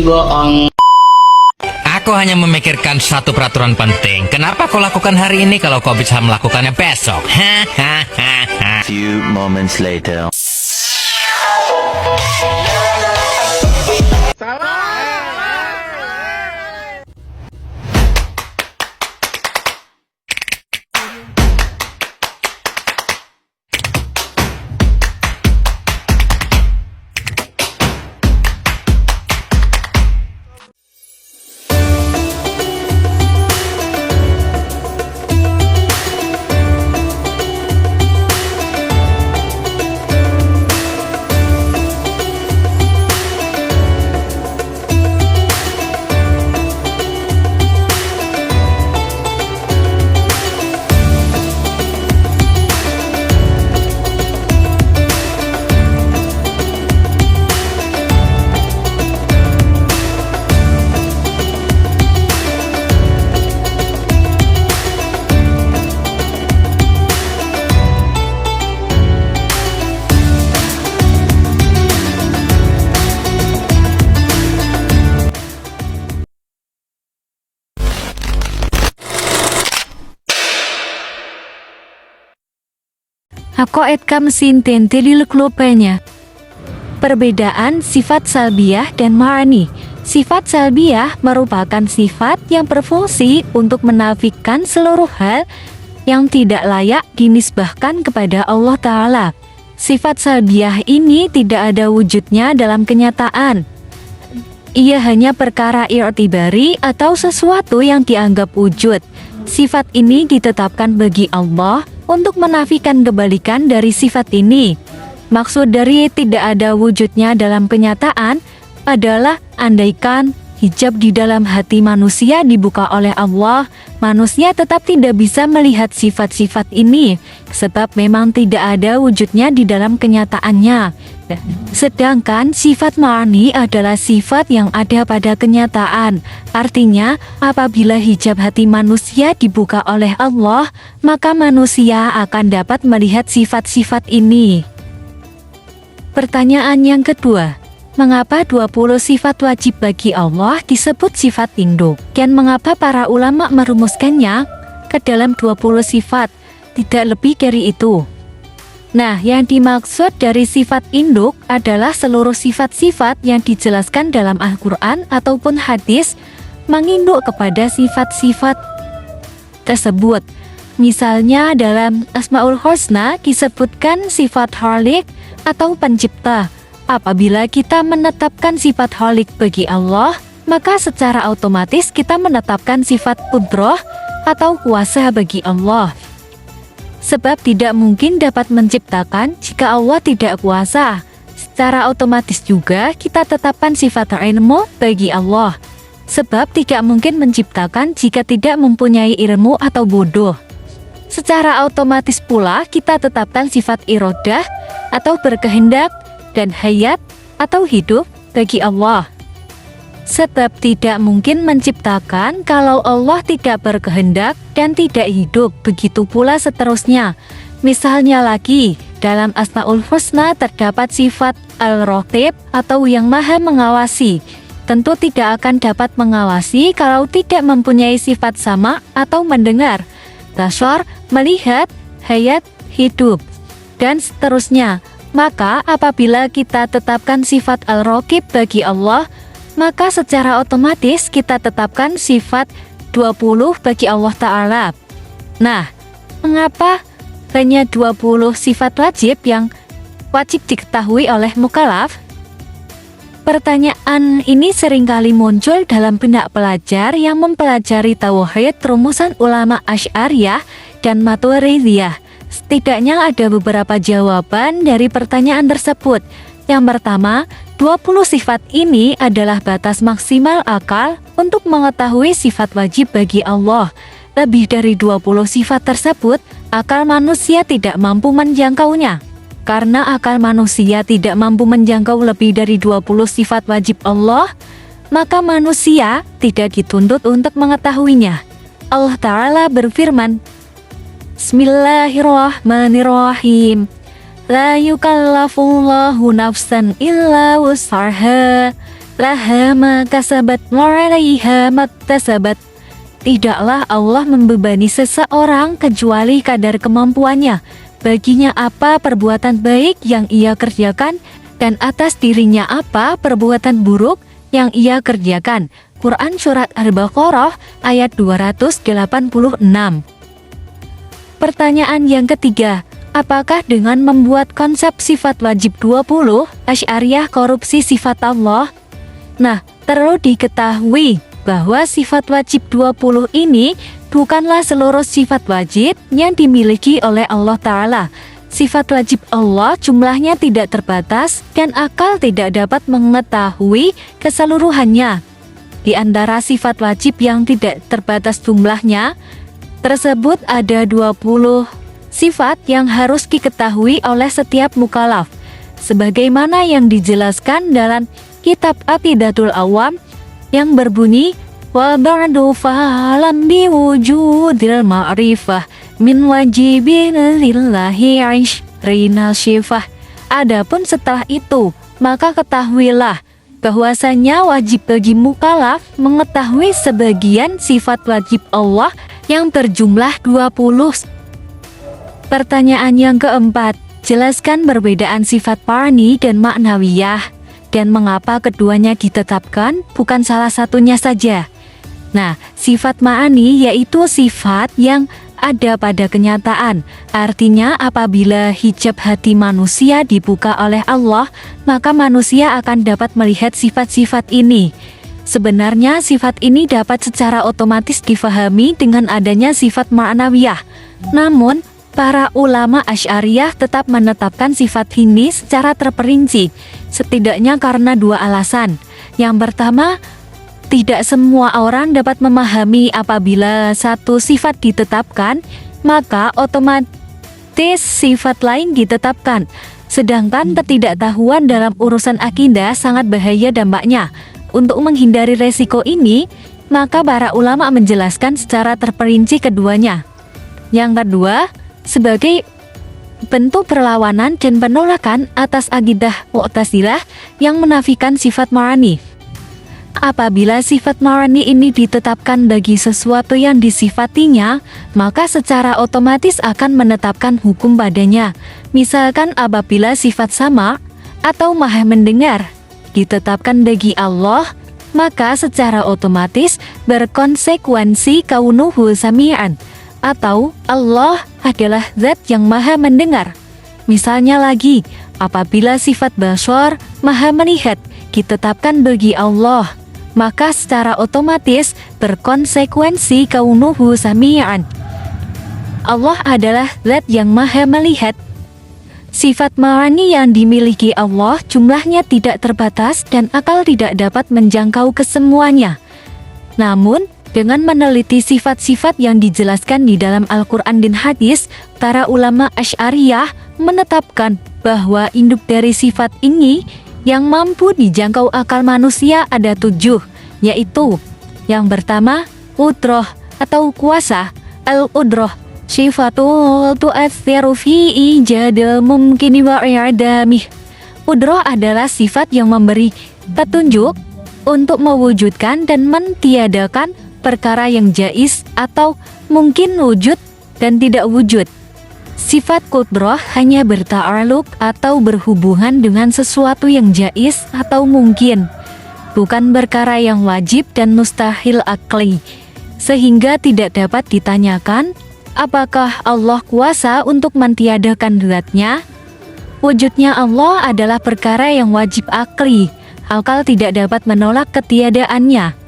bohong. Aku hanya memikirkan satu peraturan penting. Kenapa kau lakukan hari ini kalau kau bisa melakukannya besok? Hahaha. Few moments later. Ako etkam sinten tilil klopenya. Perbedaan sifat salbiyah dan ma'ani. Sifat salbiyah merupakan sifat yang berfungsi untuk menafikan seluruh hal yang tidak layak dinisbahkan kepada Allah Ta'ala. Sifat salbiyah ini tidak ada wujudnya dalam kenyataan. Ia hanya perkara i'tibari atau sesuatu yang dianggap wujud. Sifat ini ditetapkan bagi Allah untuk menafikan kebalikan dari sifat ini. Maksud dari tidak ada wujudnya dalam kenyataan adalah andaikan hijab di dalam hati manusia dibuka oleh Allah, manusia tetap tidak bisa melihat sifat-sifat ini, sebab memang tidak ada wujudnya di dalam kenyataannya. Sedangkan sifat ma'ani adalah sifat yang ada pada kenyataan. Artinya, apabila hijab hati manusia dibuka oleh Allah, maka manusia akan dapat melihat sifat-sifat ini. Pertanyaan yang kedua, mengapa 20 sifat wajib bagi Allah disebut sifat induk? Dan mengapa para ulama merumuskannya ke dalam 20 sifat, tidak lebih dari itu? Nah, yang dimaksud dari sifat induk adalah seluruh sifat-sifat yang dijelaskan dalam Al-Quran ataupun hadis menginduk kepada sifat-sifat tersebut. Misalnya dalam Asmaul Husna disebutkan sifat Khalik atau pencipta. Apabila kita menetapkan sifat Khalik bagi Allah, maka secara otomatis kita menetapkan sifat Qudrah atau kuasa bagi Allah. Sebab tidak mungkin dapat menciptakan jika Allah tidak kuasa. Secara otomatis juga kita tetapkan sifat ilmu bagi Allah. Sebab tidak mungkin menciptakan jika tidak mempunyai ilmu atau bodoh. Secara otomatis pula kita tetapkan sifat irodah atau berkehendak dan hayat atau hidup bagi Allah. Sebab tidak mungkin menciptakan kalau Allah tidak berkehendak dan tidak hidup, begitu pula seterusnya. Misalnya lagi, dalam Asmaul Husna terdapat sifat Al-Raqib atau yang maha mengawasi. Tentu tidak akan dapat mengawasi kalau tidak mempunyai sifat sama atau mendengar, basar, melihat, hayat, hidup, dan seterusnya. Maka apabila kita tetapkan sifat Al-Raqib bagi Allah, maka secara otomatis kita tetapkan sifat 20 bagi Allah Ta'ala. Nah, mengapa hanya 20 sifat wajib yang wajib diketahui oleh mukallaf? Pertanyaan ini seringkali muncul dalam benak pelajar yang mempelajari tauhid rumusan ulama Asy'ariyah dan Maturidiyah. Setidaknya ada beberapa jawaban dari pertanyaan tersebut. Yang pertama, 20 sifat ini adalah batas maksimal akal untuk mengetahui sifat wajib bagi Allah. Lebih dari 20 sifat tersebut, akal manusia tidak mampu menjangkaunya. Karena akal manusia tidak mampu menjangkau lebih dari 20 sifat wajib Allah, maka manusia tidak dituntut untuk mengetahuinya. Allah Ta'ala berfirman, laha ma kasabat wa 'alaiha maktasabat. Tidaklah Allah membebani seseorang kecuali kadar kemampuannya. Baginya apa perbuatan baik yang ia kerjakan, dan atas dirinya apa perbuatan buruk yang ia kerjakan. Quran Surat Al-Baqarah ayat 286. Pertanyaan yang ketiga, apakah dengan membuat konsep sifat wajib 20, Asy'ariyah korupsi sifat Allah? Nah, perlu diketahui bahwa sifat wajib 20 ini bukanlah seluruh sifat wajib yang dimiliki oleh Allah Ta'ala. Sifat wajib Allah jumlahnya tidak terbatas dan akal tidak dapat mengetahui keseluruhannya. Di antara sifat wajib yang tidak terbatas jumlahnya tersebut ada 20 sifat yang harus diketahui oleh setiap mukallaf, sebagaimana yang dijelaskan dalam kitab Aqidatul Awam yang berbunyi wa ba'du fa'alam biwujudil ma'rifah min wajibin lillahi 'ishrina syifah. Adapun setelah itu, maka ketahuilah bahwasanya wajib bagi mukallaf mengetahui sebagian sifat wajib Allah yang berjumlah 20. Pertanyaan yang keempat, jelaskan perbedaan sifat parni dan ma'nawiyah dan mengapa keduanya ditetapkan, bukan salah satunya saja. Nah, sifat ma'ani yaitu sifat yang ada pada kenyataan. Artinya apabila hijab hati manusia dibuka oleh Allah, maka manusia akan dapat melihat sifat-sifat ini. Sebenarnya sifat ini dapat secara otomatis difahami dengan adanya sifat ma'nawiyah. Namun, para ulama Asy'ariyah tetap menetapkan sifat ini secara terperinci, setidaknya karena dua alasan. Yang pertama, tidak semua orang dapat memahami apabila satu sifat ditetapkan, maka otomatis sifat lain ditetapkan. Sedangkan ketidaktahuan dalam urusan akidah sangat bahaya dampaknya. Untuk menghindari resiko ini, maka para ulama menjelaskan secara terperinci keduanya. Yang kedua, sebagai bentuk perlawanan dan penolakan atas akidah Mu'tazilah yang menafikan sifat ma'ani. Apabila sifat ma'ani ini ditetapkan bagi sesuatu yang disifatinya, maka secara otomatis akan menetapkan hukum padanya. Misalkan apabila sifat sama atau maha mendengar ditetapkan bagi Allah, maka secara otomatis berkonsekuensi kaunuhu sami'an, atau Allah adalah zat yang maha mendengar. Misalnya lagi, apabila sifat basar, maha melihat, ditetapkan bagi Allah, maka secara otomatis berkonsekuensi kaunuhu sami'an. Allah adalah zat yang maha melihat. Sifat ma'ani yang dimiliki Allah jumlahnya tidak terbatas dan akal tidak dapat menjangkau kesemuanya. Namun, dengan meneliti sifat-sifat yang dijelaskan di dalam Al-Quran dan hadis, para ulama Asy'ariyah menetapkan bahwa induk dari sifat ini yang mampu dijangkau akal manusia ada 7, yaitu yang pertama, qudrah atau kuasa. Al-qudrah sifatul tu'athiru fi ijadil mumkini wa i'adamih. Qudrah adalah sifat yang memberi petunjuk untuk mewujudkan dan mentiadakan perkara yang jaiz atau mungkin wujud dan tidak wujud. Sifat qudrah hanya berta'alluq atau berhubungan dengan sesuatu yang jaiz atau mungkin, bukan perkara yang wajib dan mustahil akli, sehingga tidak dapat ditanyakan apakah Allah kuasa untuk mentiadakan zatnya. Wujudnya Allah adalah perkara yang wajib akli, akal tidak dapat menolak ketiadaannya.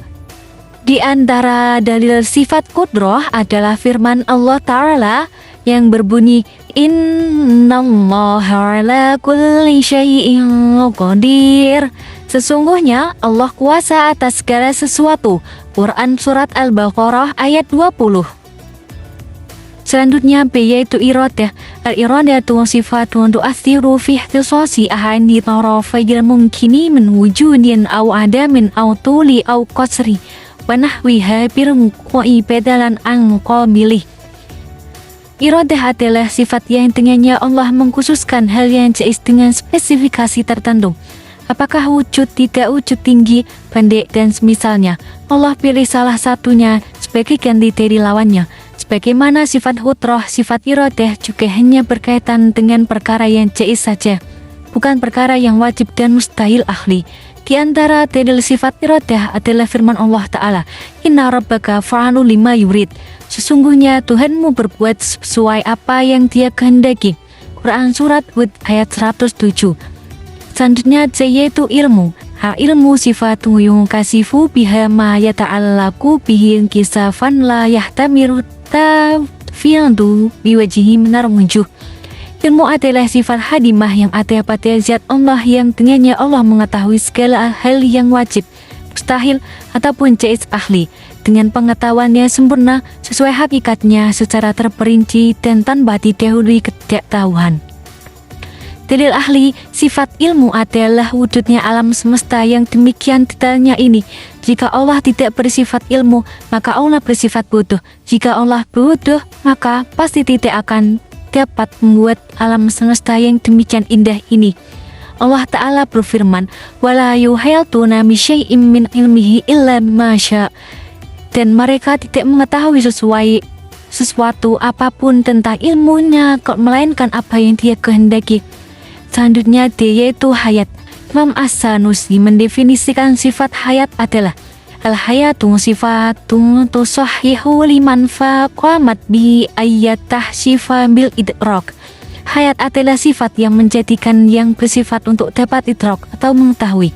Di antara dalil sifat qudrah adalah firman Allah Ta'ala yang berbunyi Innallaha ala kulli syai'in qadir. Sesungguhnya Allah kuasa atas segala sesuatu. Quran Surat Al-Baqarah ayat 20. Selanjutnya B yaitu iradah. Al-iradatu sifatun tu'athiru fi ihtisasi ahadi tarafayil mungkini min wujudin aw adamin aw tuli aw qasri wanahwiha birmuqi pedalan angqamilih. Iradah adalah sifat yang dengannya Allah mengkhususkan hal yang jaiz dengan spesifikasi tertentu, Apakah wujud, tidak wujud, tinggi, pendek, dan semisalnya. Allah pilih salah satunya sebagai ganti dari lawannya. Sebagaimana sifat hutroh, sifat irodah juga hanya berkaitan dengan perkara yang jaiz saja, bukan perkara yang wajib dan mustahil ahli. Di antara dalil sifat irodah adalah firman Allah Ta'ala, Inna rabbaka fa'alu lima yurid. Sesungguhnya Tuhanmu berbuat sesuai apa yang Dia kehendaki. Quran Surat Hud ayat 107. Selanjutnya yaitu ilmu. Ilmu sifatu yung kasifu biha ma yata'allaku bihi kisafan la yahtamiru tafiyandu biwajihi minar wujuh. Ilmu adalah sifat hadimah yang ada pada zat Allah yang dengannya Allah mengetahui segala hal yang wajib, mustahil, ataupun jaiz ahli, dengan pengetahuannya sempurna sesuai hakikatnya secara terperinci dan tanpa didahului ketidaktahuan. Dalil ahli sifat ilmu adalah wujudnya alam semesta yang demikian detailnya ini. Jika Allah tidak bersifat ilmu, maka Allah bersifat bodoh. Jika Allah bodoh, maka pasti tidak akan dapat membuat alam semesta yang demikian indah ini. Allah Ta'ala berfirman, "Wala yuhaytuna bi syai'in min ilmihi illa bima syaa." Dan mereka tidak mengetahui sesuatu apapun tentang ilmunya, melainkan apa yang Dia kehendaki. Selanjutnya yaitu hayat. Imam As-Sanusi mendefinisikan sifat hayat adalah al-hayatu sifatun tusahhihu liman faqamat bi ayyatah syifa bil idrak. Hayat adalah sifat yang menjadikan yang bersifat untuk dapat idrak atau mengetahui.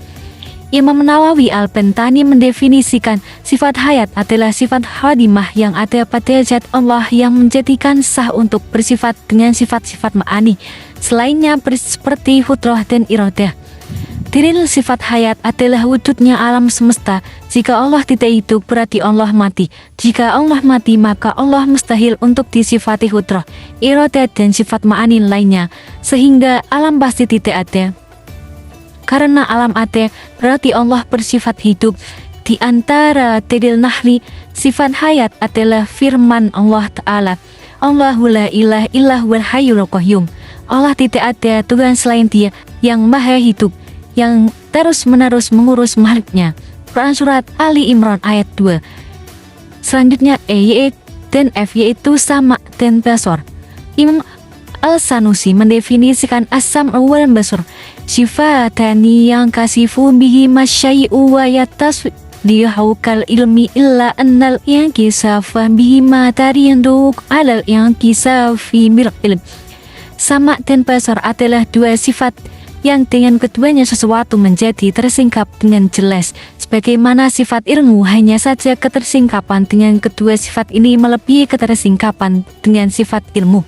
Imam Nawawi Al-Bantani mendefinisikan sifat hayat adalah sifat hadimah yang ada pada zat Allah yang menjadikan sah untuk bersifat dengan sifat-sifat ma'ani selainnya seperti hutroh dan iradah. Dalil sifat hayat adalah wujudnya alam semesta. Jika Allah tidak hidup berarti Allah mati. Jika Allah mati maka Allah mustahil untuk disifati hutroh, iradah dan sifat ma'ani lainnya, sehingga alam pasti tidak ada. Karena alam ada, berarti Allah bersifat hidup. Di antara dalil nahli sifat hayat adalah firman Allah Ta'ala, Allahu la ilaha illa huwal hayyul qayyum. Allah tidak ada Tuhan selain Dia yang maha hidup, yang terus-menerus mengurus makhluknya. Quran Surat Ali Imran ayat 2. Selanjutnya Y dan F yaitu sama dan basor. Imam Al-Sanusi mendefinisikan as-sam'u wal basar sifatani yang kasifu bihi masyai'u wa yatasdihu kal ilmi illa annal yang kisafa bihi matariyanduk alal yang kisafi bil ilm. Sama dan basar adalah dua sifat yang dengan keduanya sesuatu menjadi tersingkap dengan jelas. Sebagaimana sifat ilmu, hanya saja ketersingkapan dengan kedua sifat ini melebihi ketersingkapan dengan sifat ilmu.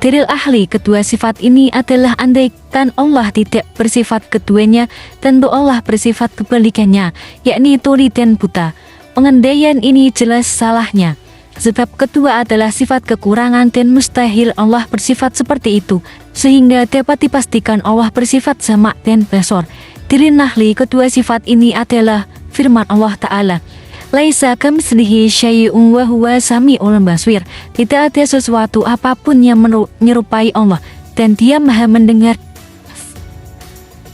Dalil ahli kedua sifat ini adalah andaikan Allah tidak bersifat keduanya, tentu Allah bersifat kebalikannya, yakni tuli dan buta. Pengandaian ini jelas salahnya. Sebab kedua adalah sifat kekurangan dan mustahil Allah bersifat seperti itu, sehingga dapat dipastikan Allah bersifat sama dan basor. Dalil nahli kedua sifat ini adalah firman Allah Ta'ala, Laisa kamitslihi syai'un wa huwa sami'ul basir. Tidak ada sesuatu apapun yang menyerupai Allah, dan Dia maha mendengar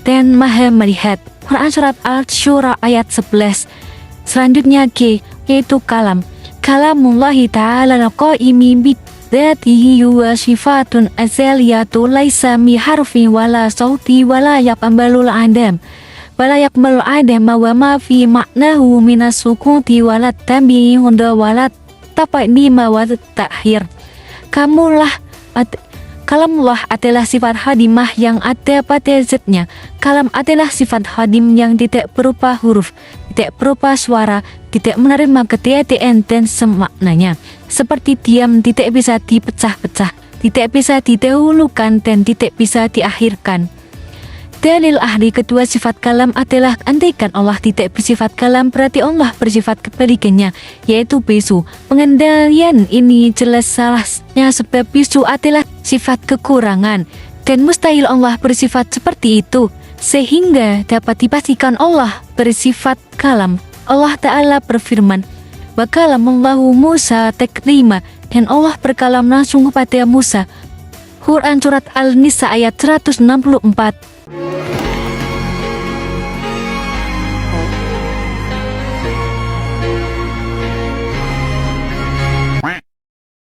dan maha melihat. Quran Surat Al-Syura ayat 11. Selanjutnya G yaitu kalam. Kalamullahi ta'ala qa'imi bidzatihi wa sifatun azaliyatu laisa mi harfi wala sauti wala yaqbalul adam wala yaqbalul adam wa ma fi ma'nahu minas sukuti wala tabi'i hunda wala taqdima wa ta'khir. Kalamullah adalah sifat hadimah yang ada pada zatnya. Kalam adalah sifat hadim yang tidak berupa huruf, tidak berupa suara, tidak menerima ketiadaan dan semaknanya. Seperti diam tidak bisa dipecah-pecah, tidak bisa didahulukan dan tidak bisa diakhirkan. Dalil ahli kedua sifat kalam adalah andaikan Allah tidak bersifat kalam berarti Allah bersifat kebalikannya, yaitu bisu. Pengendalian ini jelas salahnya sebab bisu adalah sifat kekurangan dan mustahil Allah bersifat seperti itu, sehingga dapat dipastikan Allah bersifat kalam. Allah Ta'ala berfirman, wa kalamallahu Musa taklima, dan Allah berkalam langsung kepada Musa. Quran Surat Al-Nisa ayat 164.